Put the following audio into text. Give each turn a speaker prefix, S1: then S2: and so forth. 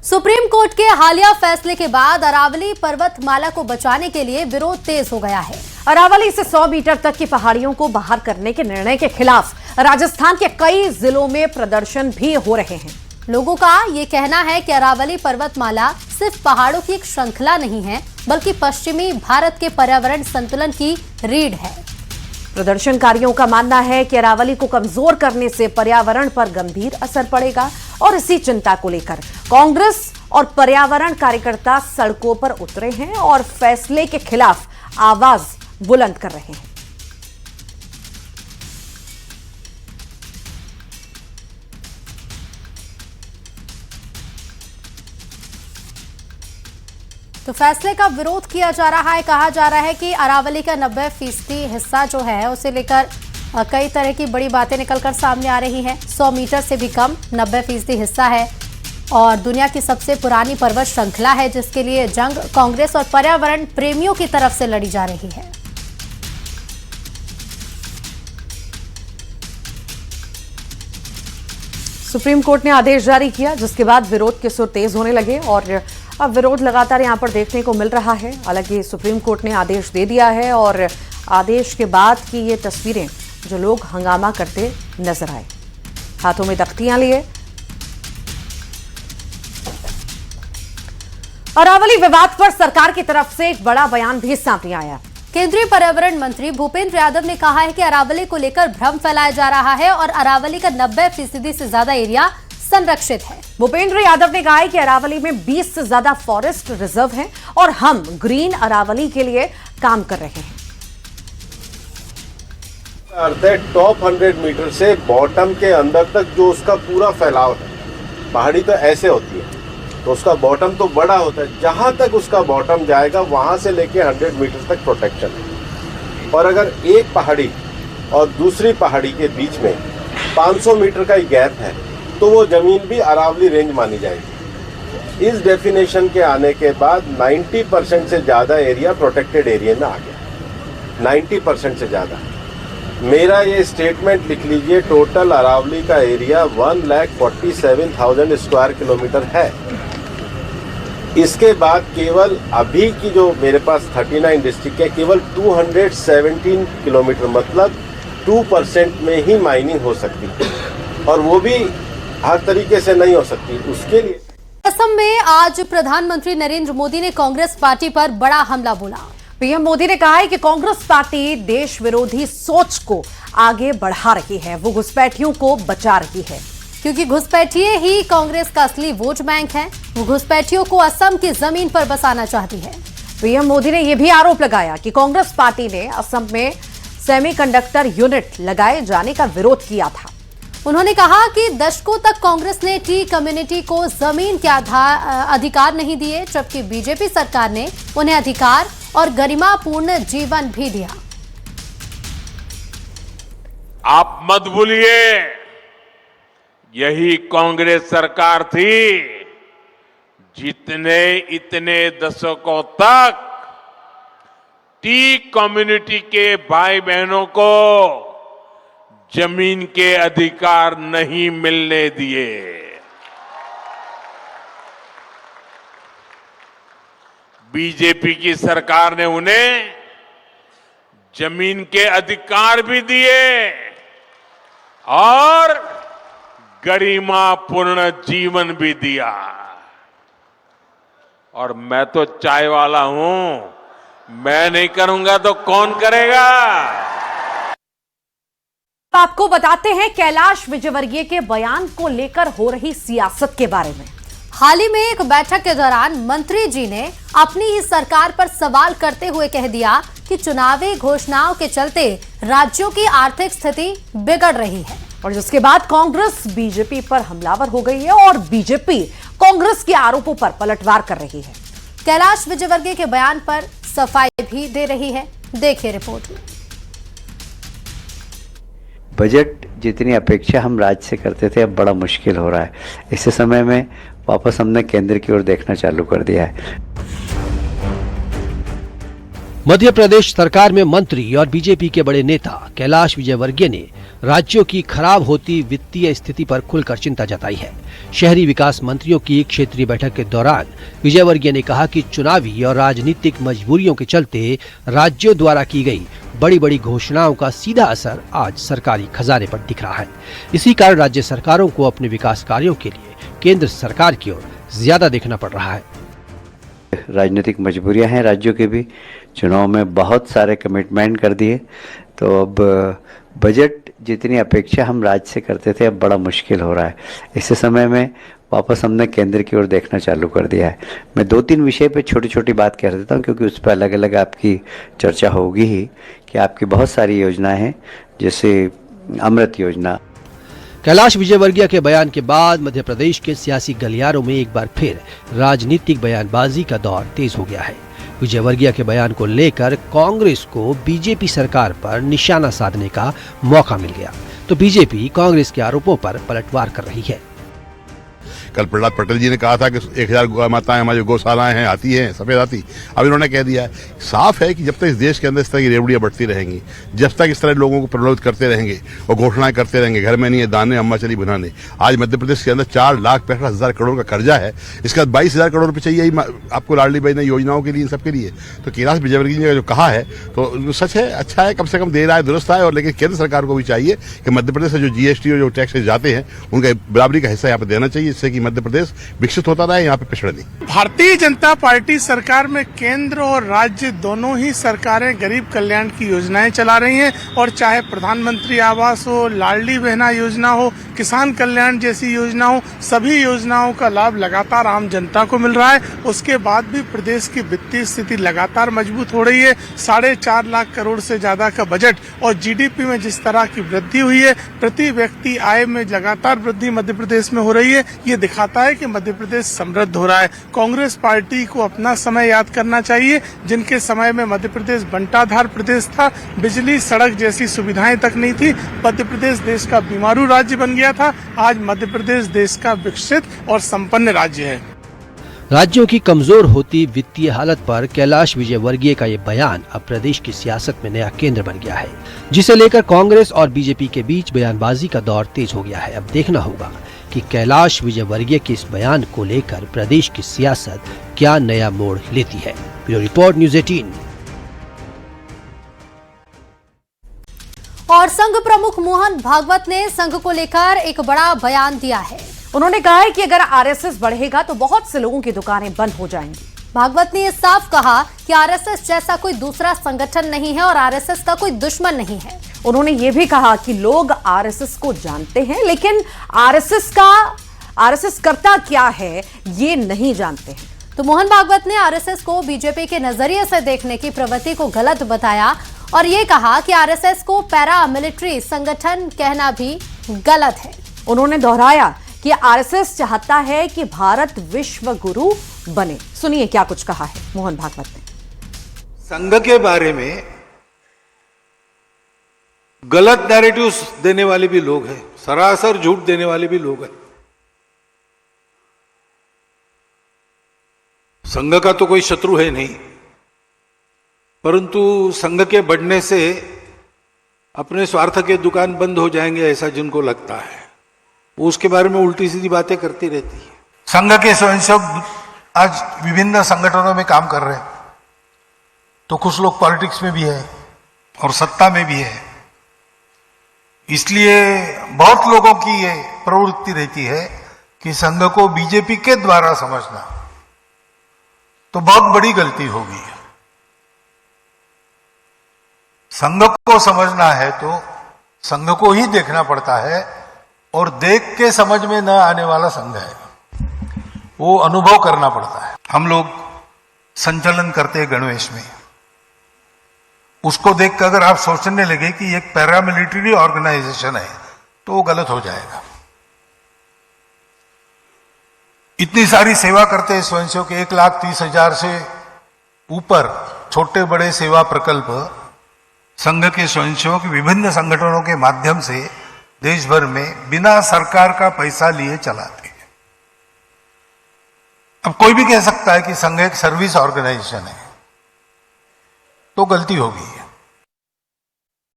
S1: Supreme court के हालिया फैसले के बाद अरावली पर्वतमाला को बचाने के लिए विरोध तेज हो गया है।
S2: अरावली से 100 मीटर तक की पहाड़ियों को बाहर करने के निर्णय के खिलाफ राजस्थान के कई जिलों में प्रदर्शन भी हो रहे हैं।
S1: लोगों का ये कहना है कि अरावली पर्वतमाला सिर्फ पहाड़ों की एक श्रृंखला नहीं है, बल्कि पश्चिमी भारत के पर्यावरण संतुलन की रीढ़ है।
S2: प्रदर्शनकारियों का मानना है कि अरावली को कमजोर करने से पर्यावरण पर गंभीर असर पड़ेगा और इसी चिंता को लेकर कांग्रेस और पर्यावरण कार्यकर्ता सड़कों पर उतरे हैं और फैसले के खिलाफ आवाज बुलंद कर रहे हैं।
S1: तो फैसले का विरोध किया जा रहा है। कहा जा रहा है कि अरावली का 90% हिस्सा जो है उसे लेकर कई तरह की बड़ी बातें निकलकर सामने आ रही हैं। 100 मीटर से भी कम 90% हिस्सा है और दुनिया की सबसे पुरानी पर्वत श्रृंखला है, जिसके लिए जंग कांग्रेस और पर्यावरण प्रेमियों की तरफ से लड़ी जा रही है।
S2: सुप्रीम कोर्ट ने आदेश जारी किया, जिसके बाद विरोध के सुर तेज होने लगे और अब विरोध लगातार यहां पर देखने को मिल रहा है। हालांकि सुप्रीम कोर्ट ने आदेश दे दिया है और आदेश के बाद की ये तस्वीरें जो लोग हंगामा करते नजर आए, हाथों में तख्तियां लिए। अरावली विवाद पर सरकार की तरफ से एक बड़ा बयान भी सामने आया।
S1: केंद्रीय पर्यावरण मंत्री भूपेंद्र यादव ने कहा है कि अरावली को लेकर भ्रम फैलाया जा रहा है और अरावली का 90% से ज्यादा एरिया संरक्षित है।
S2: भूपेंद्र यादव ने कहा है कि अरावली में 20 से ज्यादा फॉरेस्ट रिजर्व हैं और हम ग्रीन अरावली के लिए काम कर रहे हैं।
S3: अर्थ है टॉप 100 मीटर से बॉटम के अंदर तक जो उसका पूरा फैलाव है। पहाड़ी तो ऐसे होती है तो उसका बॉटम तो बड़ा होता है, जहां तक उसका बॉटम जाएगा वहां से लेके 100 मीटर तक प्रोटेक्शन है। और अगर एक पहाड़ी और दूसरी पहाड़ी के बीच में 500 मीटर का ही गैप है तो वो जमीन भी अरावली रेंज मानी जाएगी। इस डेफिनेशन के आने के बाद 90% से ज़्यादा एरिया प्रोटेक्टेड एरिया में आ गया। 90% से ज़्यादा। मेरा ये स्टेटमेंट लिख लीजिए, टोटल अरावली का एरिया 1,47,000 स्क्वायर किलोमीटर है। इसके बाद केवल अभी की जो मेरे पास 39 डिस्ट्रिक्ट है, केवल 217 किलोमीटर मतलब 2% में ही माइनिंग हो सकती है और वो भी हर तरीके से नहीं हो सकती। उसके लिए
S1: असम में आज प्रधानमंत्री नरेंद्र मोदी ने कांग्रेस पार्टी पर बड़ा हमला बोला।
S2: पीएम मोदी ने कहा है कि कांग्रेस पार्टी देश विरोधी सोच को आगे बढ़ा रही है, वो घुसपैठियों को बचा रही है,
S1: क्योंकि घुसपैठिए ही कांग्रेस का असली वोट बैंक है। वो घुसपैठियों को असम की जमीन पर बसाना चाहती है।
S2: पीएम मोदी ने यह भी आरोप लगाया कि कांग्रेस पार्टी ने असम में सेमीकंडक्टर यूनिट लगाए जाने का विरोध किया था।
S1: उन्होंने कहा कि दशकों तक कांग्रेस ने टी कम्युनिटी को जमीन के अधिकार नहीं दिए, जबकि बीजेपी सरकार ने उन्हें अधिकार और गरिमापूर्ण जीवन भी दिया।
S4: आप मत भूलिए, यही कांग्रेस सरकार थी जितने इतने दशकों तक टी कम्युनिटी के भाई बहनों को जमीन के अधिकार नहीं मिलने दिए। बीजेपी की सरकार ने उन्हें जमीन के अधिकार भी दिए और गरिमापूर्ण जीवन भी दिया। और मैं तो चाय वाला हूं, मैं नहीं करूंगा तो कौन करेगा।
S2: आपको बताते हैं कैलाश विजयवर्गीय के बयान को लेकर हो रही सियासत के बारे में।
S1: हाल ही में एक बैठक के दौरान मंत्री जी ने अपनी ही सरकार पर सवाल करते हुए कह दिया कि चुनावी घोषणाओं के चलते राज्यों की आर्थिक स्थिति बिगड़ रही है
S2: और जिसके बाद कांग्रेस बीजेपी पर हमलावर हो गई है और बीजेपी कांग्रेस के आरोपों पर पलटवार कर रही है।
S1: कैलाश विजयवर्गीय के बयान पर सफाई भी दे रही है। देखिए रिपोर्ट में।
S5: बजट जितनी अपेक्षा हम राज्य से करते थे अब बड़ा मुश्किल हो रहा है। इस समय में वापस हमने केंद्र की ओर देखना चालू कर दिया है।
S6: मध्य प्रदेश सरकार में मंत्री और बीजेपी के बड़े नेता कैलाश विजयवर्गीय ने राज्यों की खराब होती वित्तीय स्थिति पर खुलकर चिंता जताई है। शहरी विकास मंत्रियों की क्षेत्रीय बैठक के दौरान विजयवर्गीय ने कहा कि चुनावी और राजनीतिक मजबूरियों के चलते राज्यों द्वारा की गई बड़ी बड़ी घोषणाओं का सीधा असर आज सरकारी खजाने पर दिख रहा है। इसी कारण राज्य सरकारों को अपने विकास कार्यों के लिए केंद्र सरकार की ओर ज्यादा देखना पड़ रहा है।
S5: राजनीतिक मजबूरियां हैं राज्यों के भी, चुनाव में बहुत सारे कमिटमेंट कर दिए, तो अब बजट जितनी अपेक्षा हम राज्य से करते थे अब बड़ा मुश्किल हो रहा है। इस समय में वापस हमने केंद्र की ओर देखना चालू कर दिया है। मैं 2-3 विषय पे छोटी छोटी बात कह देता हूँ क्योंकि उस पर अलग अलग आपकी चर्चा होगी ही कि आपकी बहुत सारी योजनाएं हैं, जैसे अमृत योजना।
S6: कैलाश विजयवर्गीय के बयान के बाद मध्य प्रदेश के सियासी गलियारों में एक बार फिर राजनीतिक बयानबाजी का दौर तेज हो गया है। विजयवर्गीय के बयान को लेकर कांग्रेस को बीजेपी सरकार पर निशाना साधने का मौका मिल गया, तो बीजेपी कांग्रेस के आरोपों पर पलटवार कर रही है।
S7: कल प्रहलाद पटेल जी ने कहा था कि 1000 गौ माताएं हमारी गौशालाएं हैं, हाथी हैं, सफेद हाथी। अब इन्होंने कह दिया है, साफ है कि जब तक इस देश के अंदर इस तरह की रेवड़ियां बढ़ती रहेंगी, जब तक इस तरह लोगों को प्रलोभित करते रहेंगे और घोषणाएं करते रहेंगे, घर में नहीं है दाने अम्मा चली बनाने। आज मध्य प्रदेश के अंदर 4,65,000 करोड़ का कर्जा है, इसके बाद 22,000 करोड़ रुपये चाहिए आपको लाडली बहना योजनाओं के लिए, इन सबके लिए। तो कैलाश विजयवर्गीय ने जो कहा है तो सच है, अच्छा है, कम से कम दे रहा है, दुरुस्त है। और लेकिन केंद्र सरकार को भी चाहिए कि मध्य प्रदेश से जो जीएसटी और जो टैक्स जाते हैं उनका बराबरी का हिस्सा यहाँ पे देना चाहिए, जिससे कि मध्य प्रदेश विकसित होता रहे, यहाँ पे पिछड़ा नहीं।
S8: भारतीय जनता पार्टी सरकार में केंद्र और राज्य दोनों ही सरकारें गरीब कल्याण की योजनाएं चला रही हैं, और चाहे प्रधानमंत्री आवास हो, लाडली बहना योजना हो, किसान कल्याण जैसी योजना हो, सभी योजनाओं का लाभ लगातार आम जनता को मिल रहा है। उसके बाद भी प्रदेश की वित्तीय स्थिति लगातार मजबूत हो रही है। 4.5 लाख करोड़ से ज्यादा का बजट और जीडीपी में जिस तरह की वृद्धि हुई है, प्रति व्यक्ति आय में लगातार वृद्धि मध्य प्रदेश में हो रही है। ये दिखाता है कि मध्य प्रदेश समृद्ध हो रहा है। कांग्रेस पार्टी को अपना समय याद करना चाहिए, जिनके समय में मध्य प्रदेश बंटाधार प्रदेश था, बिजली सड़क जैसी सुविधाएं तक नहीं थी, मध्य प्रदेश देश का बीमारू राज्य बन गया था। आज मध्य प्रदेश देश का विकसित और संपन्न राज्य है।
S6: राज्यों की कमजोर होती वित्तीय हालत पर कैलाश विजयवर्गीय का ये बयान अब प्रदेश की सियासत में नया केंद्र बन गया है, जिसे लेकर कांग्रेस और बीजेपी के बीच बयानबाजी का दौर तेज हो गया है। अब देखना होगा कि कैलाश विजयवर्गीय के इस बयान को लेकर प्रदेश की सियासत क्या नया मोड़ लेती है। Bureau report, news 18।
S1: और संघ प्रमुख मोहन भागवत ने संघ को लेकर एक बड़ा बयान दिया है।
S2: उन्होंने कहा है कि अगर आरएसएस बढ़ेगा तो बहुत से लोगों की दुकानें बंद हो जाएंगी।
S1: भागवत ने यह साफ कहा कि आरएसएस जैसा कोई दूसरा संगठन नहीं है और आरएसएस का कोई दुश्मन नहीं है।
S2: उन्होंने ये भी कहा कि लोग आरएसएस को जानते हैं, लेकिन आरएसएस करता क्या है ये नहीं जानते हैं।
S1: तो मोहन भागवत ने आरएसएस को बीजेपी के नजरिए से देखने की प्रवृत्ति को गलत बताया और ये कहा कि आरएसएस को पैरा मिलिट्री संगठन कहना भी गलत है।
S2: उन्होंने दोहराया कि आरएसएस चाहता है कि भारत विश्व गुरु बने। सुनिए क्या कुछ कहा है मोहन भागवत ने।
S9: संघ के बारे में गलत नैरेटिव्स देने वाले भी लोग हैं, सरासर झूठ देने वाले भी लोग हैं। संघ का तो कोई शत्रु है नहीं, परंतु संघ के बढ़ने से अपने स्वार्थ के दुकान बंद हो जाएंगे ऐसा जिनको लगता है, वो उसके बारे में उल्टी सीधी बातें करती रहती है। संघ के स्वयंसेवक आज विभिन्न संगठनों में काम कर रहे हैं, तो कुछ लोग पॉलिटिक्स में भी है और सत्ता में भी है। इसलिए बहुत लोगों की ये प्रवृत्ति रहती है कि संघ को बीजेपी के द्वारा समझना तो बहुत बड़ी गलती होगी। संघ को समझना है तो संघ को ही देखना पड़ता है, और देख के समझ में न आने वाला संघ है, वो अनुभव करना पड़ता है। हम लोग संचालन करते हैं गणवेश में, उसको देख कर अगर आप सोचने लगे कि एक पैरामिलिट्री ऑर्गेनाइजेशन है तो वो गलत हो जाएगा। इतनी सारी सेवा करते हैं स्वयंसेवक, 1,30,000 से ऊपर छोटे बड़े सेवा प्रकल्प संघ के स्वयंसेवक विभिन्न संगठनों के माध्यम से देश भर में बिना सरकार का पैसा लिए चलाते हैं। अब कोई भी कह सकता है कि संघ एक सर्विस ऑर्गेनाइजेशन है, तो गलती होगी।